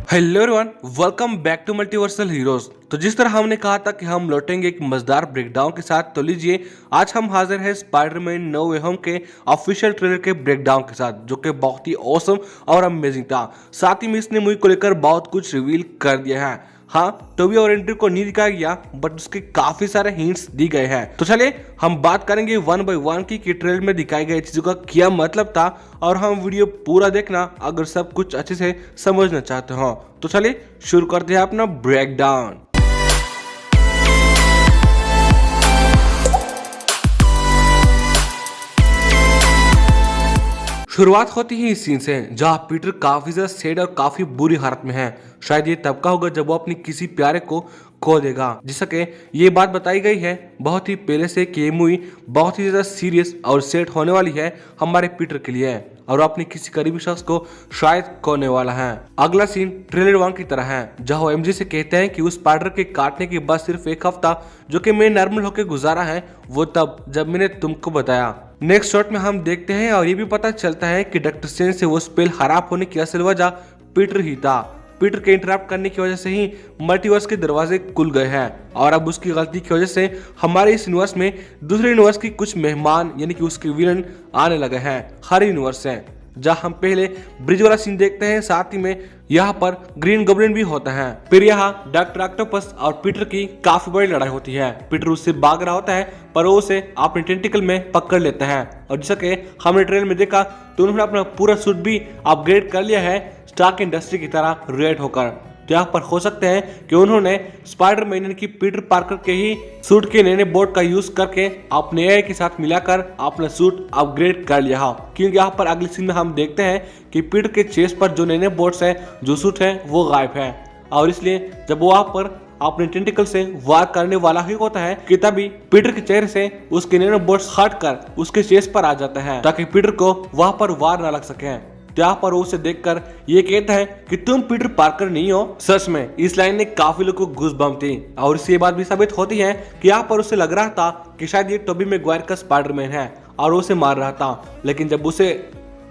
Hello everyone, welcome back to multiversal heroes. तो जिस तरह हमने कहा था कि हम लौटेंगे एक मजेदार ब्रेकडाउन के साथ, तो लीजिए आज हम हाजिर हैं स्पाइडरमैन नो वे होम के ऑफिशियल ट्रेलर के ब्रेकडाउन के साथ, जो कि बहुत ही ऑसम और अमेजिंग था। साथ ही में इसने मूवी को लेकर बहुत कुछ रिवील कर दिया है। हाँ, टोबी और एंड्रयू को नहीं दिखाया गया, बट उसके काफी सारे हिंट्स दी गए हैं। तो चलिए हम बात करेंगे वन बाय वन की कि ट्रेलर में दिखाई गई चीजों का क्या मतलब था, और हम वीडियो पूरा देखना अगर सब कुछ अच्छे से समझना चाहते हो। तो चलिए शुरू करते हैं अपना ब्रेकडाउन। शुरुआत होती है इस सीन से, जहाँ पीटर काफी ज्यादा सैड और काफी बुरी हालत में है। शायद ये तब का होगा जब वो अपनी किसी प्यारे को खो देगा। जिससे कि ये बात बताई गई है बहुत ही पहले से कि ये मूवी बहुत ही ज्यादा सीरियस और सैड होने वाली है हमारे पीटर के लिए, और वो अपने किसी करीबी शख्स को शायद खोने वाला है। अगला सीन ट्रेलर 1 की तरह है, जहाँ वो एमजे से कहते हैं कि उस स्पाइडर के काटने के बाद सिर्फ एक हफ्ता जो कि मैं नॉर्मल होकर गुजारा है, वो तब जब मैंने तुमको बताया। नेक्स्ट शॉट में हम देखते हैं और ये भी पता चलता है कि डॉक्टर स्ट्रेंज से वो स्पेल खराब होने की असल वजह पीटर ही था। पीटर के इंटरप्ट करने की वजह से ही मल्टीवर्स के दरवाजे खुल गए हैं, और अब उसकी गलती की वजह से हमारे इस यूनिवर्स में दूसरे यूनिवर्स की कुछ मेहमान यानी कि उसके विलन आने लगे हैं हर यूनिवर्स से। जहाँ हम पहले ब्रिज वाला सीन देखते हैं, साथ ही में यहाँ पर ग्रीन गॉब्लिन भी होता है। फिर यहाँ डॉक्टर ऑक्टोपस और पीटर की काफी बड़ी लड़ाई होती है। पीटर उससे भाग रहा होता है, पर वो उसे अपने टेंटिकल में पकड़ लेता है, और जैसा कि हमने ट्रेलर में देखा तो उन्होंने अपना पूरा सूट भी अपग्रेड कर लिया है स्टार्क इंडस्ट्री की तरह रेड होकर। तो यहाँ पर हो सकते हैं कि उन्होंने स्पाइडरमैन की पीटर पार्कर के ही सूट के नए बोर्ड का यूज करके अपने एआई के साथ मिलाकर अपना सूट अपग्रेड कर लिया हो। क्योंकि यहाँ पर अगले सीन में हम देखते हैं कि पीटर के चेस्ट पर जो नए बोर्ड्स है, जो सूट है, वो गायब है, और इसलिए जब वो वहाँ पर अपने टेंटिकल से वार करने वाला ही होता है कि तभी पीटर के चेहरे से उसके नैनो बोर्ड्स हटकर उसके चेस्ट पर आ जाता है, ताकि पीटर को वहां पर वार न लग सके। तो यहाँ पर वो उसे देखकर ये कहता है कि तुम पीटर पार्कर नहीं हो। सच में इस लाइन ने काफी लोगों को गूज़बम्प थी, और इससे ये बात भी साबित होती है कि यहाँ पर उसे लग रहा था कि शायद ये टोबी मैगवायर का स्पाइडरमैन है और वो उसे मार रहा था। लेकिन जब उसे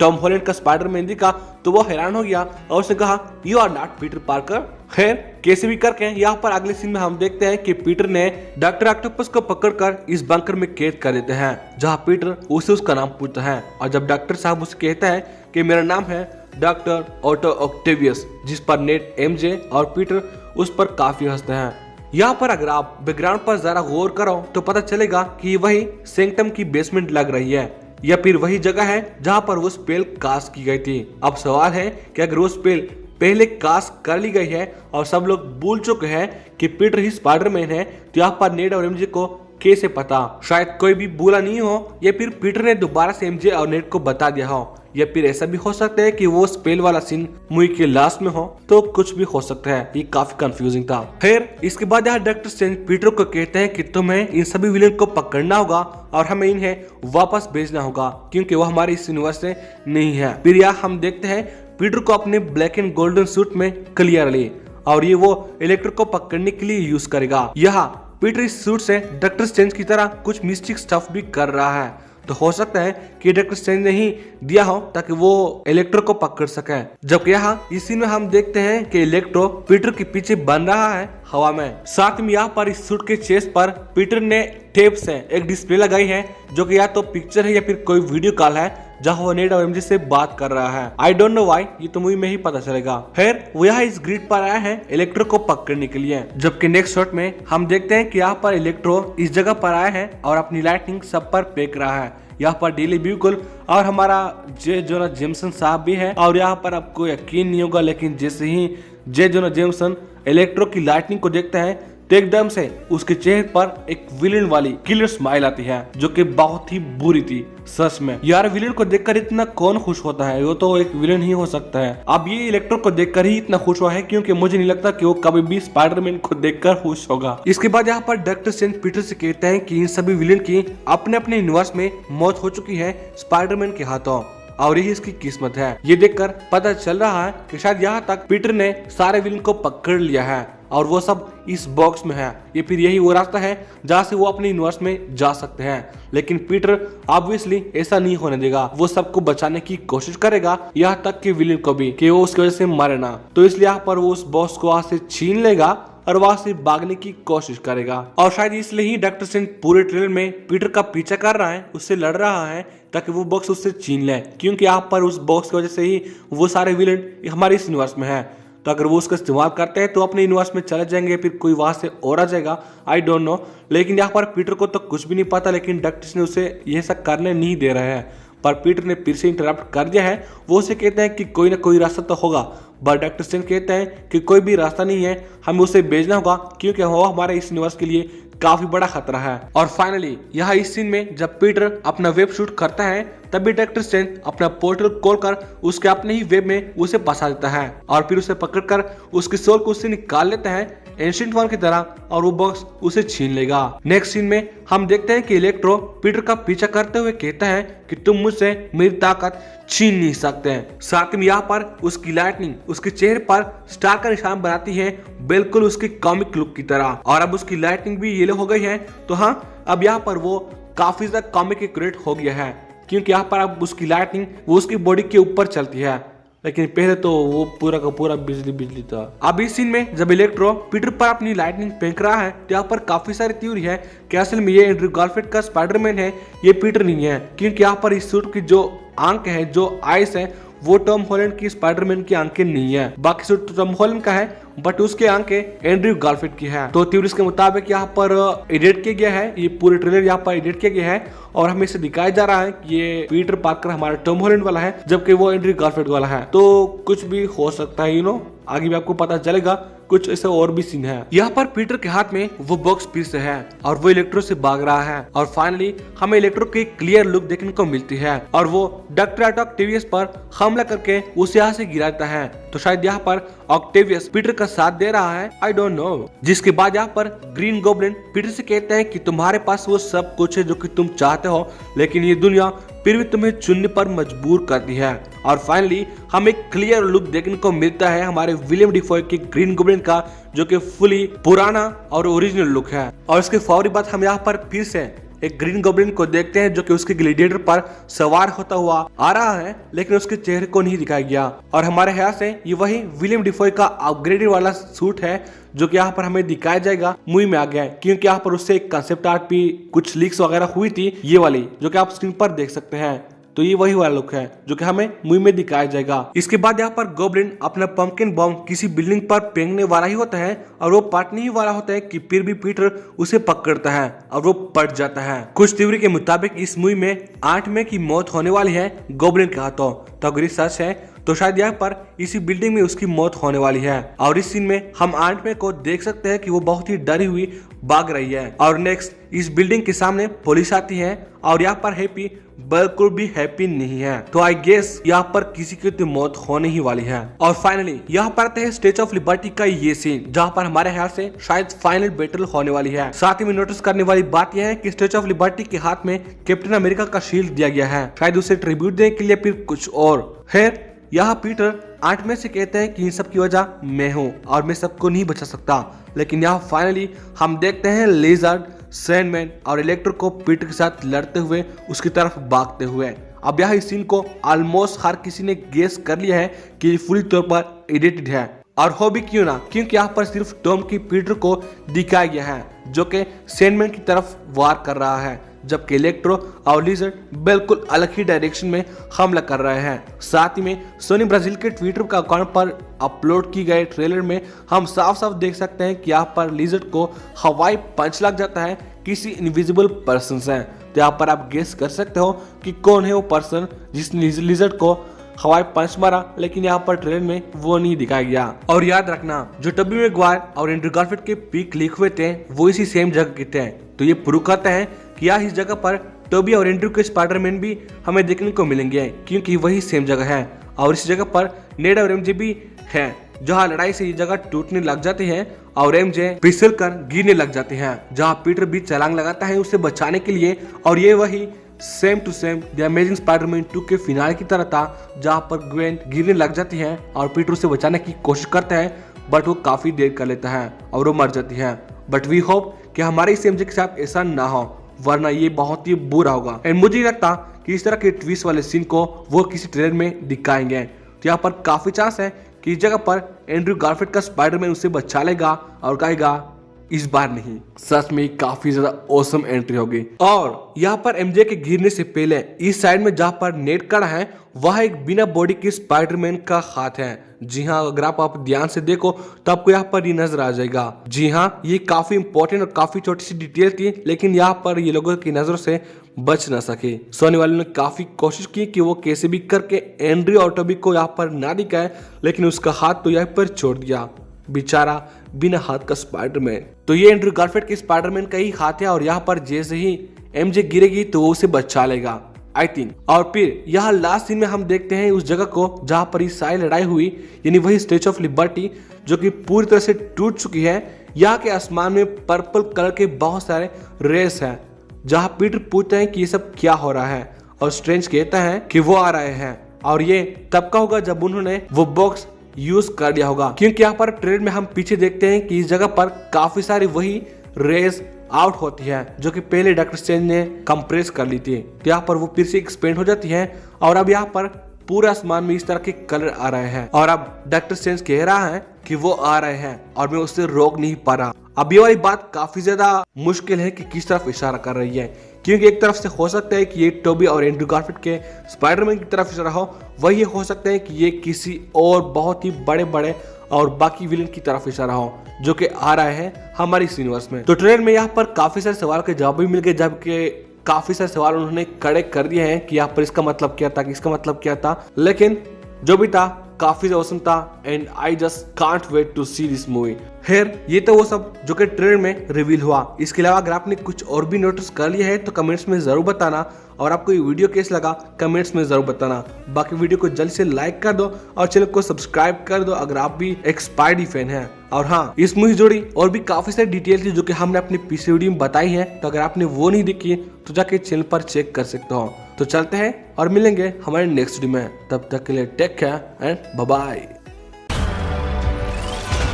टॉम हॉलैंड का स्पाइडरमैन दिखा तो वो हैरान हो गया और उसने कहा you are not Peter Parker. खैर कैसे भी करके यहाँ पर अगले सीन में हम देखते हैं कि पीटर ने डॉक्टर ऑक्टोपस को पकड़कर इस बंकर में कैद कर देते हैं, जहाँ पीटर उसे उसका नाम पूछता है। और जब डॉक्टर साहब उसे कहता है कि मेरा नाम है डॉक्टर ऑटो ऑक्टेवियस, जिस पर नेट एमजे और पीटर उस पर काफी हंसते हैं। यहाँ पर अगर आप बैकग्राउंड पर जरा गौर करो तो पता चलेगा कि वही सेंक्टम की बेसमेंट लग रही है, या फिर वही जगह है जहाँ पर वो स्पेल कास्ट की गई थी। अब सवाल है कि अगर वो स्पेल पहले कास्ट कर ली गई है और सब लोग भूल चुके हैं कि पीटर ही स्पाइडरमैन है, तो यहाँ पर नेट और एमजे को कैसे पता? शायद कोई भी भूला नहीं हो, या फिर पीटर ने दोबारा से एमजे और नेट को बता दिया हो, या फिर ऐसा भी हो सकता है कि वो स्पेल वाला सीन मूवी के लास्ट में हो। तो कुछ भी हो सकता है, ये काफी कंफ्यूजिंग था। फिर इसके बाद यहाँ डॉक्टर स्ट्रेंज पीटर को कहते हैं कि तुम्हें इन सभी विलेन को पकड़ना होगा और हमें इन्हें वापस भेजना होगा, क्योंकि वो हमारे इस यूनिवर्स से नहीं है। फिर यहाँ हम देखते हैं पीटर को अपने ब्लैक एंड गोल्डन सूट में क्लियरली, और ये वो इलेक्ट्रो को पकड़ने के लिए यूज करेगा। यहाँ पीटर इस सूट से डॉक्टर स्ट्रेंज की तरह कुछ मिस्टिक स्टफ भी कर रहा है, तो हो सकता है कि डॉक्टर स्ट्रेंज ने ही दिया हो ताकि वो इलेक्ट्रो को पकड़ सके। जबकि यहाँ इस सीन में हम देखते हैं कि इलेक्ट्रो पीटर के पीछे बन रहा है हवा में। साथ में यहाँ पर इस सूट के चेस्ट पर पीटर ने टेप से एक डिस्प्ले लगाई है, जो कि या तो पिक्चर है या फिर कोई वीडियो कॉल है, जहाँ वो नेट और एमजे से बात कर रहा है। आई डोंट नो व्हाई, ये तो मूवी में ही पता चलेगा। फिर वो यहाँ इस ग्रिड पर आया है इलेक्ट्रो को पकड़ने के लिए। जबकि नेक्स्ट शॉट में हम देखते हैं कि यहाँ पर इलेक्ट्रो इस जगह पर आया है और अपनी लाइटनिंग सब पर फेंक रहा है। यहाँ पर डेली ब्यूगल और हमारा जे जोना जेमसन साहब भी है, और यहाँ पर आपको यकीन नहीं होगा, लेकिन जैसे ही जे जोना जेमसन इलेक्ट्रो की लाइटनिंग को देखता है तो एकदम से उसके चेहरे पर एक विलेन वाली किलर स्माइल आती है, जो कि बहुत ही बुरी थी। सच में यार, विलेन को देखकर इतना कौन खुश होता है? वो तो एक विलेन ही हो सकता है। अब ये इलेक्ट्रो को देखकर ही इतना खुश हुआ है, क्योंकि मुझे नहीं लगता कि वो कभी भी स्पाइडरमैन को देखकर खुश होगा। इसके बाद यहाँ पर डॉक्टर स्ट्रेंज पीटर से कहते हैं कि इन सभी विलेन की अपने अपने यूनिवर्स में मौत हो चुकी है स्पाइडरमैन के हाथों, और यही इसकी किस्मत है। ये देखकर पता चल रहा है कि शायद यहाँ तक पीटर ने सारे विलन को पकड़ लिया है और वो सब इस बॉक्स में है। ये फिर यही वो रास्ता है जहाँ से वो अपने यूनिवर्स में जा सकते हैं। लेकिन पीटर ऑब्वियसली ऐसा नहीं होने देगा, वो सबको बचाने की कोशिश करेगा, यहाँ तक कि विलन को भी, कि वो उसकी वजह से मरे ना। तो इसलिए यहाँ पर वो उस बॉक्स को वहां से छीन लेगा और वहां से भागने की कोशिश करेगा। और शायद इसलिए ही डॉक्टर स्ट्रेंज पूरे ट्रेलर में पीटर का पीछा कर रहा है, उससे लड़ रहा है ताकि वो बॉक्स उससे छीन ले, क्योंकि यहाँ पर उस बॉक्स की वजह से ही वो सारे विलेन हमारे इस यूनिवर्स में है। तो अगर वो उसका इस्तेमाल करते हैं तो अपने यूनिवर्स में चले जाएंगे, फिर कोई वहां से और आ जाएगा, आई डोंट नो। लेकिन यहाँ पर पीटर को तो कुछ भी नहीं पता, लेकिन डॉक्टर ने उसे यह सब करने नहीं दे रहे हैं। पर पीटर ने फिर से इंटरप्ट कर दिया है। वो उसे कहते हैं कि कोई ना कोई रास्ता तो होगा, बट डॉक्टर स्ट्रेंज कहते हैं कि कोई भी रास्ता नहीं है, हमें उसे भेजना होगा क्योंकि वो हमारे इस यूनिवर्स के लिए काफी बड़ा खतरा है। और फाइनली यहाँ इस सीन में जब पीटर अपना वेब शूट करता है तभी डॉक्टर स्ट्रेंज अपना पोर्टल खोलकर उसके अपने ही वेब में उसे फंसा देता है और फिर उसे पकड़कर उसकी सोल को उससे निकाल लेता है एंशिएंट वन की तरह, और वो बॉक्स उसे छीन लेगा। नेक्स्ट सीन में हम देखते हैं कि इलेक्ट्रो पीटर का पीछा करते हुए कहता है कि तुम मुझसे मेरी ताकत छीन नहीं सकते। साथ में यहाँ पर उसकी लाइटनिंग उसके चेहरे पर स्टार का निशान बनाती है, बिल्कुल उसकी कॉमिक लुक की तरह। और अब उसकी लाइटनिंग भी येलो हो गई है, तो हाँ अब यहाँ पर वो काफी ज्यादा कॉमिक एक्यूरेट हो गया है, क्योंकि यहाँ पर अब उसकी लाइटनिंग वो उसकी बॉडी के ऊपर चलती है, लेकिन पहले तो वो पूरा का पूरा बिजली बिजली था। अब इस सीन में जब इलेक्ट्रो पीटर पर अपनी लाइटनिंग फेंक रहा है तो यहाँ पर काफी सारी थ्योरी है कि असल में ये एंड्रयू गारफील्ड का स्पाइडरमैन है, ये पीटर नहीं है, क्योंकि यहाँ पर इस सूट की जो आंख है, जो आइस है, वो टॉम हॉलैंड की स्पाइडरमैन की आंखें नहीं है। बाकी सूट तो टॉम हॉलैंड का है, बट उसके आंखें एंड्रयू गारफील्ड की है। तो थ्योरीज के मुताबिक यहाँ पर एडिट किया गया है, ये पूरे ट्रेलर यहाँ पर एडिट किया गया है और हमें इसे दिखाया जा रहा है कि ये पीटर पार्कर हमारा टॉम हॉलैंड वाला है जबकि वो एंड्रयू गारफील्ड वाला है। तो कुछ भी हो सकता है, आगे भी आपको पता चलेगा। कुछ ऐसे और भी सीन है। यहाँ पर पीटर के हाथ में वो बॉक्स फिर से है और वो इलेक्ट्रो से भाग रहा है और फाइनली हमें इलेक्ट्रो की क्लियर लुक देखने को मिलती है और वो डॉक्टर ऑक्टेवियस पर हमला करके उसे यहाँ से गिराता है। तो शायद यहाँ पर ऑक्टेवियस पीटर का साथ दे रहा है, आई डोंट नो। जिसके बाद यहाँ पर ग्रीन गॉब्लिन पीटर से कहते हैं कि तुम्हारे पास वो सब कुछ है जो कि तुम चाहते हो, लेकिन ये दुनिया फिर भी तुम्हें चुनने पर मजबूर करती है। और फाइनली हमें क्लियर लुक देखने को मिलता है हमारे विलियम डिफॉय के ग्रीन गॉब्लिन का, जो कि फुली पुराना और ओरिजिनल लुक है। और इसके फौरी बाद हम यहाँ पर फिर से एक ग्रीन गॉब्लिन को देखते हैं जो कि उसके ग्लेडिएटर पर सवार होता हुआ आ रहा है, लेकिन उसके चेहरे को नहीं दिखाया गया। और हमारे यहाँ से ये वही विलियम डिफॉय का अपग्रेडेड वाला सूट है जो कि यहाँ पर हमें दिखाया जाएगा, मूवी में आ गया है, क्योंकि यहाँ पर उससे एक कंसेप्ट आर्ट भी कुछ लीक्स वगैरह हुई थी, ये वाली जो कि आप स्क्रीन पर देख सकते हैं। तो ये वही वाला लुक है जो कि हमें मूवी में दिखाया जाएगा। इसके बाद यहाँ पर गॉब्लिन अपना पंपकिन बॉम्ब किसी बिल्डिंग पर फेंकने वाला ही होता है और वो फटने ही वाला होता है कि फिर भी पीटर उसे पकड़ता है और वो पट जाता है। कुछ थ्योरी के मुताबिक इस मूवी में 8 मई की मौत होने वाली है गॉब्लिन के हाथों। तो अगर ये सच है तो शायद यहाँ पर इसी बिल्डिंग में उसकी मौत होने वाली है। और इस सीन में हम 8 मई को देख सकते हैं कि वो बहुत ही डरी हुई भाग रही है। और नेक्स्ट इस बिल्डिंग के सामने पुलिस आती है और यहाँ पर हैप्पी बिल्कुल भी हैप्पी नहीं है। तो आई गेस यहाँ पर किसी की तो मौत होने ही वाली है। और फाइनली यहाँ पर आते हैं स्टैच्यू ऑफ लिबर्टी का ये सीन, जहाँ पर हमारे ख्याल से शायद फाइनल बैटल होने वाली है। साथ ही में नोटिस करने वाली बात यह है कि स्टैच्यू ऑफ लिबर्टी के हाथ में कैप्टन अमेरिका का शील्ड दिया गया है, शायद उसे ट्रिब्यूट देने के लिए, फिर कुछ और है। यहाँ पीटर 8 में से कहते हैं कि इन सब की वजह मैं हूँ और मैं सबको नहीं बचा सकता। लेकिन यहाँ फाइनली हम देखते हैं लेजर्ड, सैंडमैन और इलेक्ट्रो को पीटर के साथ लड़ते हुए उसकी तरफ भागते हुए। अब यहाँ इस सीन को ऑलमोस्ट हर किसी ने गेस कर लिया है कि ये पूरी तौर पर एडिटेड है, और हो भी क्यों ना, क्योंकि यहाँ पर सिर्फ टॉम की पीटर को दिखाया गया है जो कि सैंडमैन की तरफ वार कर रहा है, जबकि इलेक्ट्रो और लिजर्ड बिल्कुल अलग ही डायरेक्शन में हमला कर रहे हैं। साथ ही में सोनी ब्राजील के ट्विटर का अकाउंट पर अपलोड की गए ट्रेलर में हम साफ साफ देख सकते हैं कि यहाँ पर लिजर्ड को हवाई पंच लग जाता है किसी इनविजिबल पर्सन से। तो यहाँ पर आप गेस कर सकते हो कि कौन है वो पर्सन जिसने लिजर्ड को हवाई पंच मारा, लेकिन यहाँ पर ट्रेलर में वो नहीं दिखाया गया। और याद रखना, जो टोबी मैगवायर और एंड्रयू गारफील्ड के पीक लीक हुए थे वो इसी सेम जगह के थे। तो ये प्रूव करता है कि यहाँ इस जगह पर टोबी और एंड्रयू के स्पाइडरमैन भी हमें देखने को मिलेंगे, क्योंकि वही सेम जगह है। और इस जगह पर नेड और एमजे भी है, जहाँ लड़ाई से ये जगह टूटने लग जाती है और एमजे फिसल कर गिरने लग जाती है, जहाँ पीटर भी छलांग लगाता है उसे बचाने के लिए। और ये वही same to same the amazing Spiderman 2 के फिनाले की तरह था, जहां पर ग्वेन गिरने लग जाती है और पीटर उसे बचाने की कोशिश करता है, बट वो काफी देर कर लेता है और वो मर जाती है। बट वी होप कि हमारे इस एमजे के साथ ऐसा ना हो, वरना ये बहुत ही बुरा होगा। एंड मुझे नहीं लगता कि इस तरह के ट्विस्ट वाले सीन को वो किसी ट्रेलर में दिखाएंगे। तो यहाँ पर काफी चांस है कि इस जगह पर एंड्रयू गारफील्ड का स्पाइडरमैन उसे बचा लेगा और कहेगा इस बार नहीं। सच में काफी ज्यादा औसम एंट्री होगी। और यहाँ पर एमजे के गिरने से पहले इस साइड में जहाँ पर नेट खड़ा है वह एक बिना बॉडी के स्पाइडरमैन का हाथ है। जी हाँ, अगर आप ध्यान से देखो तो आपको यहाँ पर ये नजर आ जाएगा। जी हाँ, ये काफी इंपॉर्टेंट और काफी छोटी सी डिटेल थी, लेकिन यहाँ पर ये लोगों की नजरों से बच ना सके। सोनी वालों ने काफी कोशिश की कि वो कैसे भी करके एंड्रयू और टोबी को यहाँ पर ना दिखाए, लेकिन उसका हाथ तो यहाँ पर छोड़ दिया, बेचारा बिना हाथ का स्पाइडरमैन। तो ये एंड्रयू गारफील्ड के स्पाइडरमैन का ही हाथ है और यहाँ पर जैसे ही एमजे गिरेगी तो वो उसे बचा लेगा, आई थिंक। और फिर यहाँ लास्ट सीन में हम देखते हैं उस जगह को जहां पर इस सारी लड़ाई हुई, यानी वही स्टैच्यू ऑफ लिबर्टी जो कि पूरी तरह से टूट चुकी है। यहाँ के आसमान में पर्पल कलर के बहुत सारे रेस हैं। जहां पीटर पूछते हैं कि ये सब क्या हो रहा है और स्ट्रेंज कहता है कि वो आ रहे हैं, और ये तब का होगा जब उन्होंने वो बॉक्स यूज कर लिया होगा। क्योंकि यहाँ पर ट्रेलर में हम पीछे देखते हैं कि इस जगह पर काफी सारी वही रेस आउट होती है जो कि पहले डॉक्टर स्ट्रेंज ने कंप्रेस कर ली थी। तो यहाँ पर वो फिर से एक्सपेंड हो जाती है और अब यहाँ पर पूरा आसमान में इस तरह के कलर आ रहे हैं। और अब डॉक्टर स्ट्रेंज कह रहा है कि वो आ रहे हैं और मैं उससे रोक नहीं पा रहा। अब ये वाली बात काफी ज्यादा मुश्किल है कि किस तरफ इशारा कर रही है, क्योंकि एक तरफ से हो सकता है कि ये टोबी और एंड्रयू गारफील्ड के स्पाइडरमैन की तरफ इशारा हो, वही हो सकता है कि ये किसी और बहुत ही बड़े बड़े और बाकी विलेन की तरफ इशारा हो जो कि आ रहा है हमारी इस यूनिवर्स में। तो ट्रेलर में यहाँ पर काफी सारे सवाल के जवाब भी मिल गए, जबकि काफी सारे सवाल उन्होंने खड़े कर दिए हैं कि यहाँ पर इसका मतलब क्या था, इसका मतलब क्या था। लेकिन जो भी था काफी औसम था and I just can't wait to see this movie. खैर, ये तो वो सब जो कि ट्रेलर में रिवील हुआ। इसके अलावा अगर आपने कुछ और भी नोटिस कर लिया है तो कमेंट्स में जरूर बताना, और आपको ये वीडियो कैसा लगा कमेंट्स में जरूर बताना। बाकी वीडियो को जल्द से लाइक कर दो और चैनल को सब्सक्राइब कर दो अगर आप भी एक स्पाइडी फैन हैं। और हाँ, इस मूवी जोड़ी और भी काफी सारी डिटेल थी जो कि हमने अपनी पिछली वीडियो में बताई है, तो अगर आपने वो नहीं देखी तो जाके चैनल पर चेक कर सकते हो। तो चलते हैं और मिलेंगे हमारे नेक्स्ट वीडियो में, तब तक के लिए take care and bye bye.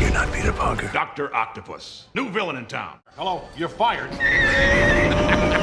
You're not Peter Parker. Dr. Octopus, new villain in town. Hello, you're fired.